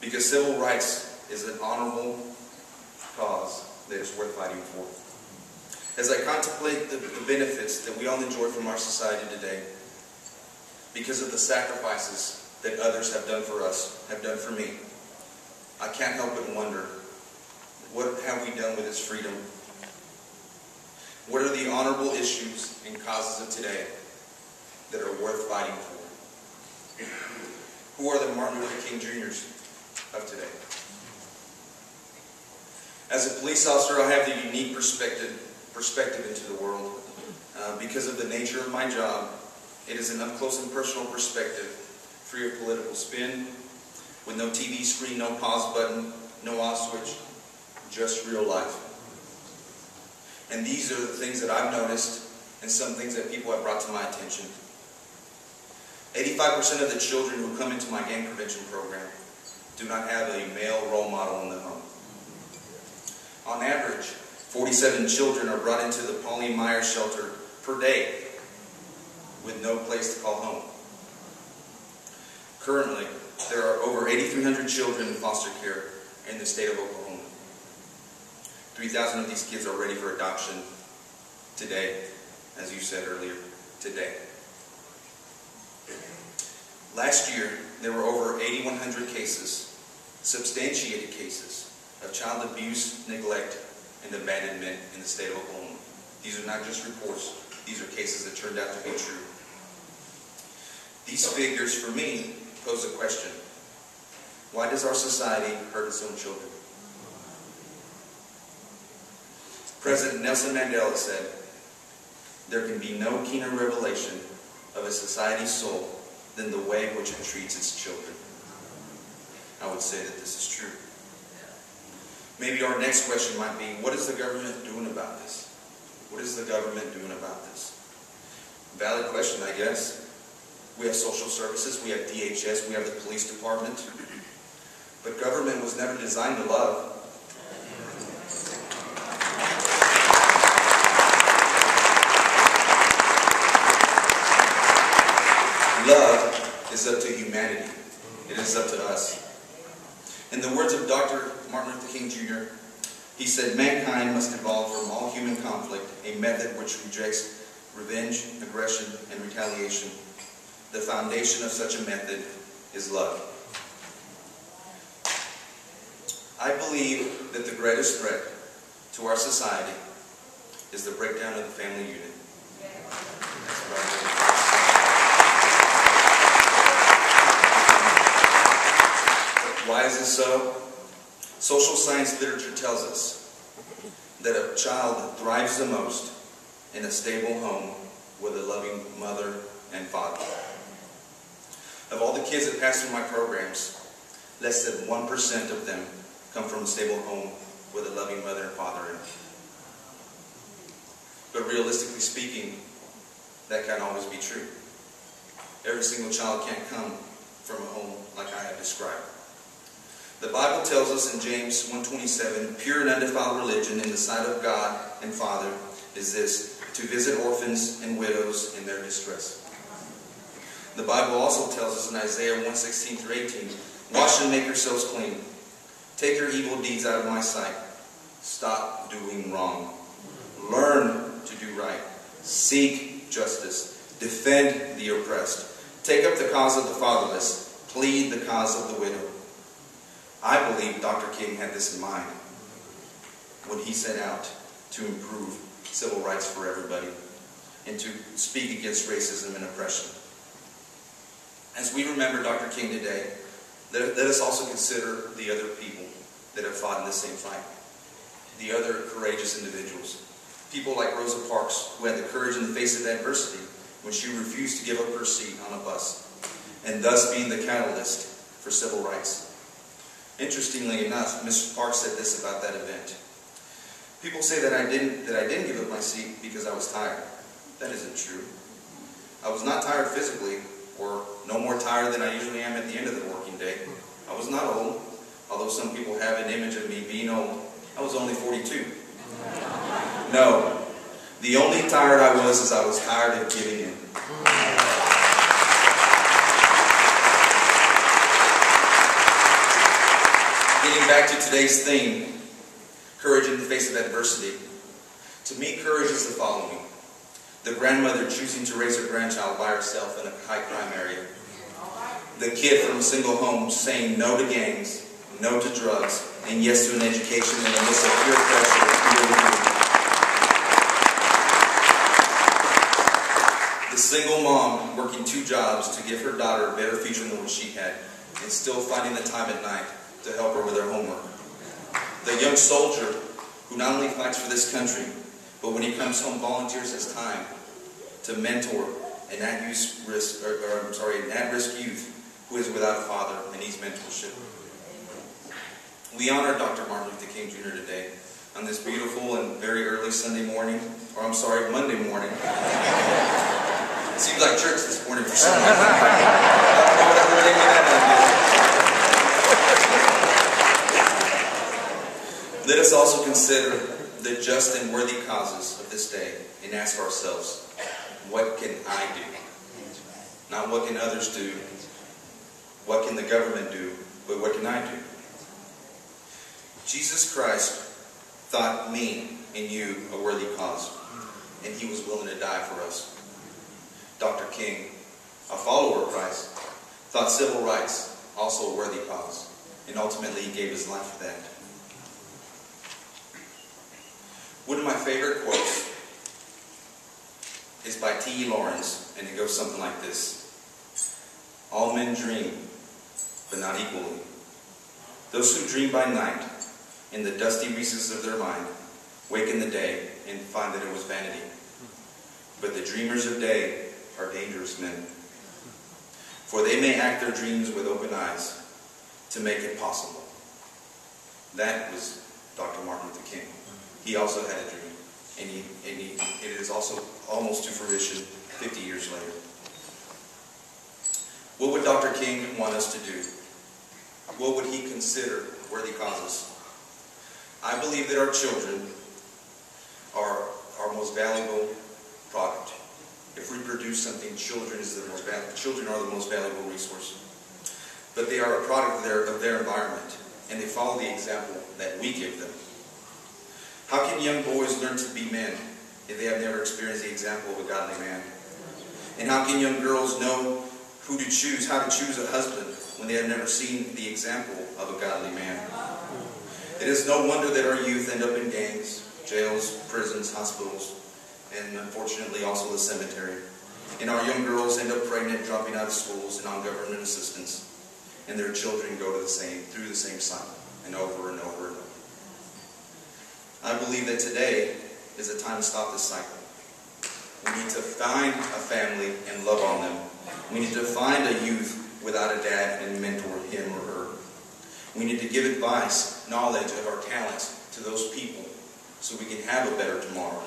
because civil rights is an honorable cause that is worth fighting for. As I contemplate the benefits that we all enjoy from our society today, because of the sacrifices that others have done for us, have done for me, I can't help but wonder, what have we done with this freedom? What are the honorable issues and causes of today that are worth fighting for? Who are the Martin Luther King Jr.'s of today? As a police officer, I have the unique perspective into the world. Because of the nature of my job, it is an up-close and personal perspective, free of political spin, with no TV screen, no pause button, no off switch, just real life. And these are the things that I've noticed and some things that people have brought to my attention. 85% of the children who come into my gang prevention program do not have a male role model in the home. On average, 47 children are brought into the Pauline Myers shelter per day with no place to call home. Currently, there are over 8,300 children in foster care in the state of Oklahoma. 3,000 of these kids are ready for adoption today, as you said earlier, today. Last year, there were over 8,100 cases, substantiated cases, of child abuse, neglect, and abandonment in the state of Oklahoma. These are not just reports, these are cases that turned out to be true. These figures, for me, pose a question. Why does our society hurt its own children? President Nelson Mandela said, "There can be no keener revelation of a society's soul than the way in which it treats its children." I would say that this is true. Maybe our next question might be, what is the government doing about this? What is the government doing about this? Valid question, I guess. We have social services, we have DHS, we have the police department. But government was never designed to love. Love is up to humanity. It is up to us. In the words of Dr. Martin Luther King Jr., he said, "Mankind must evolve from all human conflict a method which rejects revenge, aggression, and retaliation. The foundation of such a method is love." I believe that the greatest threat to our society is the breakdown of the family unit. Why is this so? Social science literature tells us that a child thrives the most in a stable home with a loving mother and father. Of all the kids that pass through my programs, less than 1% of them come from a stable home with a loving mother and father in it. But realistically speaking, that can't always be true. Every single child can't come from a home like I have described. The Bible tells us in James 1:27, "Pure and undefiled religion in the sight of God and Father is this, to visit orphans and widows in their distress." The Bible also tells us in Isaiah 1:16-18, "Wash and make yourselves clean. Take your evil deeds out of my sight. Stop doing wrong. Learn to do right. Seek justice. Defend the oppressed. Take up the cause of the fatherless. Plead the cause of the widow." I believe Dr. King had this in mind when he set out to improve civil rights for everybody and to speak against racism and oppression. As we remember Dr. King today, let us also consider the other people that have fought in the same fight. The other courageous individuals. People like Rosa Parks, who had the courage in the face of adversity when she refused to give up her seat on a bus, and thus being the catalyst for civil rights. Interestingly enough, Ms. Parks said this about that event. "People say that I didn't give up my seat because I was tired. That isn't true. I was not tired physically, or no more tired than I usually am at the end of the working day. I was not old, although some people have an image of me being old. I was only 42. No, the only tired I was is I was tired of giving in." back to today's theme, courage in the face of adversity. To me, courage is the following. The grandmother choosing to raise her grandchild by herself in a high-crime area. The kid from a single home saying no to gangs, no to drugs, and yes to an education in the midst of peer pressure and peer review. The single mom working 2 jobs to give her daughter a better future than what she had, and still finding the time at night to help her with her homework. The young soldier who not only fights for this country, but when he comes home volunteers his time to mentor an at-risk youth who is without a father and needs mentorship. We honor Dr. Martin Luther King Jr. today on this beautiful and very early Monday morning. It seems like church this morning for some reason. I don't know whatever they get out of it. Let us also consider the just and worthy causes of this day and ask ourselves, what can I do? Not what can others do, what can the government do, but what can I do? Jesus Christ thought me and you a worthy cause, and He was willing to die for us. Dr. King, a follower of Christ, thought civil rights also a worthy cause, and ultimately he gave his life for that. One of my favorite quotes is by T.E. Lawrence, and it goes something like this. All men dream, but not equally. Those who dream by night, in the dusty recesses of their mind, wake in the day and find that it was vanity. But the dreamers of day are dangerous men. For they may act their dreams with open eyes to make it possible. That was Dr. Martin Luther King. He also had a dream, and it is also almost to fruition 50 years later. What would Dr. King want us to do? What would he consider worthy causes? I believe that our children are our most valuable product. If we produce something, children are the most valuable resource. But they are a product of their environment, and they follow the example that we give them. How can young boys learn to be men if they have never experienced the example of a godly man? And how can young girls know how to choose a husband when they have never seen the example of a godly man? It is no wonder that our youth end up in gangs, jails, prisons, hospitals, and unfortunately also the cemetery. And our young girls end up pregnant, dropping out of schools and on government assistance. And their children go through the same cycle, and over and over and over. I believe that today is a time to stop this cycle. We need to find a family and love on them. We need to find a youth without a dad and mentor him or her. We need to give advice, knowledge of our talents to those people so we can have a better tomorrow.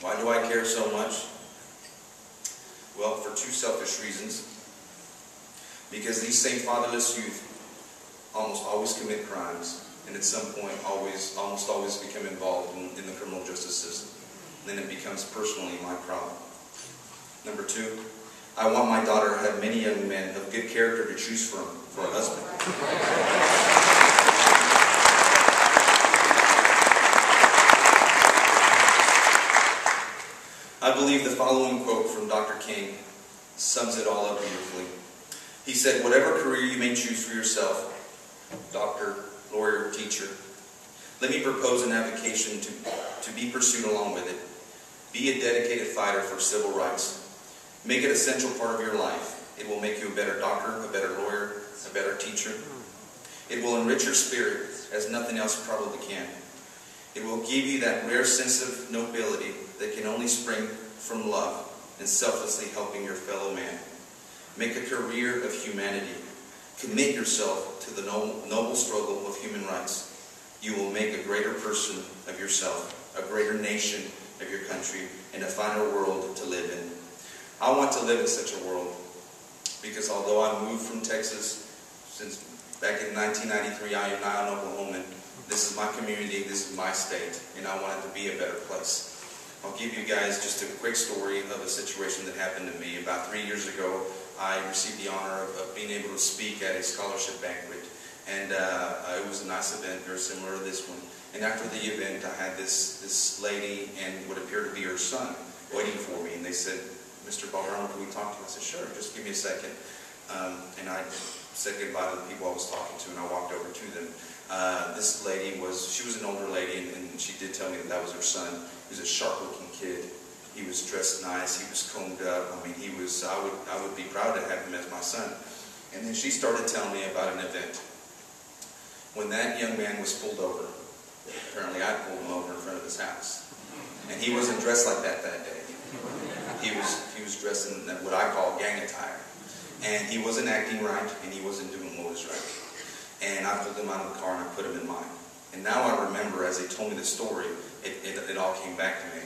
Why do I care so much? Well, for 2 selfish reasons. Because these same fatherless youth almost always commit crimes, and at some point almost always become involved in the criminal justice system. Then it becomes personally my problem. Number 2, I want my daughter to have many young men of good character to choose from for a husband. I believe the following quote from Dr. King sums it all up beautifully. He said, whatever career you may choose for yourself, doctor, lawyer, teacher, let me propose an avocation to be pursued along with it. Be a dedicated fighter for civil rights. Make it an essential part of your life. It will make you a better doctor, a better lawyer, a better teacher. It will enrich your spirit as nothing else probably can. It will give you that rare sense of nobility that can only spring from love and selflessly helping your fellow man. Make a career of humanity. Commit yourself to the noble struggle of human rights. You will make a greater person of yourself, a greater nation of your country, and a finer world to live in. I want to live in such a world because although I moved from Texas since back in 1993, I am now an Oklahoman. This is my community, this is my state, and I want it to be a better place. I'll give you guys just a quick story of a situation that happened to me. About 3 years ago, I received the honor of being able to speak at a scholarship banquet And it was a nice event, very similar to this one. And after the event, I had this lady and what appeared to be her son waiting for me. And they said, "Mr. Balderamma, can we talk to you?" I said, "Sure, just give me a second." And I said goodbye to the people I was talking to, and I walked over to them. This lady she was an older lady, and she did tell me that was her son. He was a sharp-looking kid. He was dressed nice. He was combed up. I mean, I would be proud to have him as my son. And then she started telling me about an event. When that young man was pulled over, apparently I pulled him over in front of his house. And he wasn't dressed like that day. He was dressed in what I call gang attire. And he wasn't acting right, and he wasn't doing what was right. And I pulled him out of the car and I put him in mine. And now I remember, as they told me the story, it all came back to me.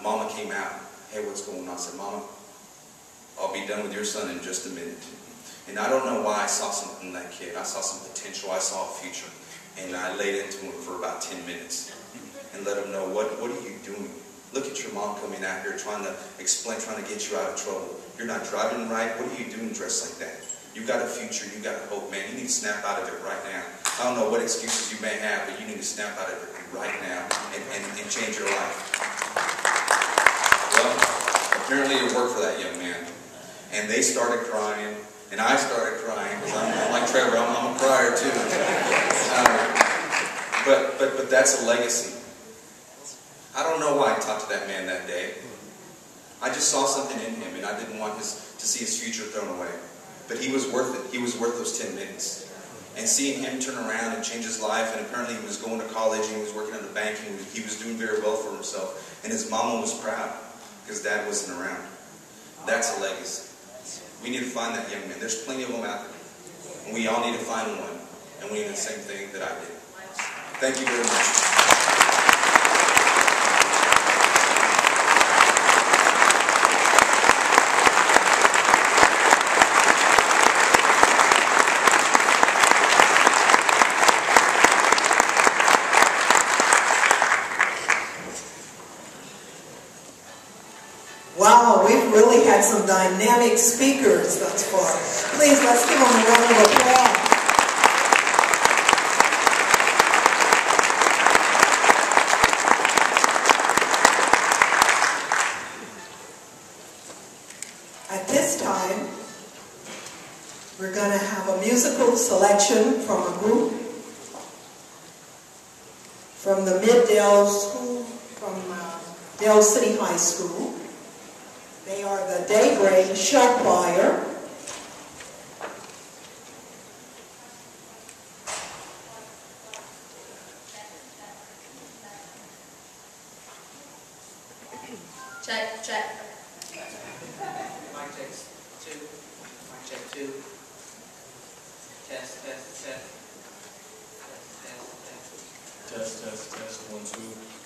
Mama came out. "Hey, what's going on?" I said, "Mama, I'll be done with your son in just a minute." And I don't know why I saw something in that kid. I saw some potential. I saw a future. And I laid into him for about 10 minutes and let him know, what are you doing? Look at your mom coming out here trying to explain, trying to get you out of trouble. You're not driving right. What are you doing dressed like that? You got a future. You got a hope, man. You need to snap out of it right now. I don't know what excuses you may have, but you need to snap out of it right now and change your life. Well, apparently it worked for that young man. And they started crying, and I started crying, because I'm like Trevor, I'm a crier too. But that's a legacy. I don't know why I talked to that man that day. I just saw something in him, and I didn't want to see his future thrown away. But he was worth it. He was worth those 10 minutes. And seeing him turn around and change his life, and apparently he was going to college, and he was working in the bank, and he was doing very well for himself. And his mama was proud, because dad wasn't around. That's a legacy. We need to find that young man. There's plenty of them out there. And we all need to find one. And we need the same thing that I did. Thank you very much. Wow, we've really had some dynamic speakers thus far. Please, let's give them a round of applause. At this time, we're going to have a musical selection from a group from the Mid-Dale School, from Dale City High School. They are the Daybreak Show Choir. Check, check. Mic check 2. Mic check 2. Test, test, test. Test, test, test. Test, 1, 2.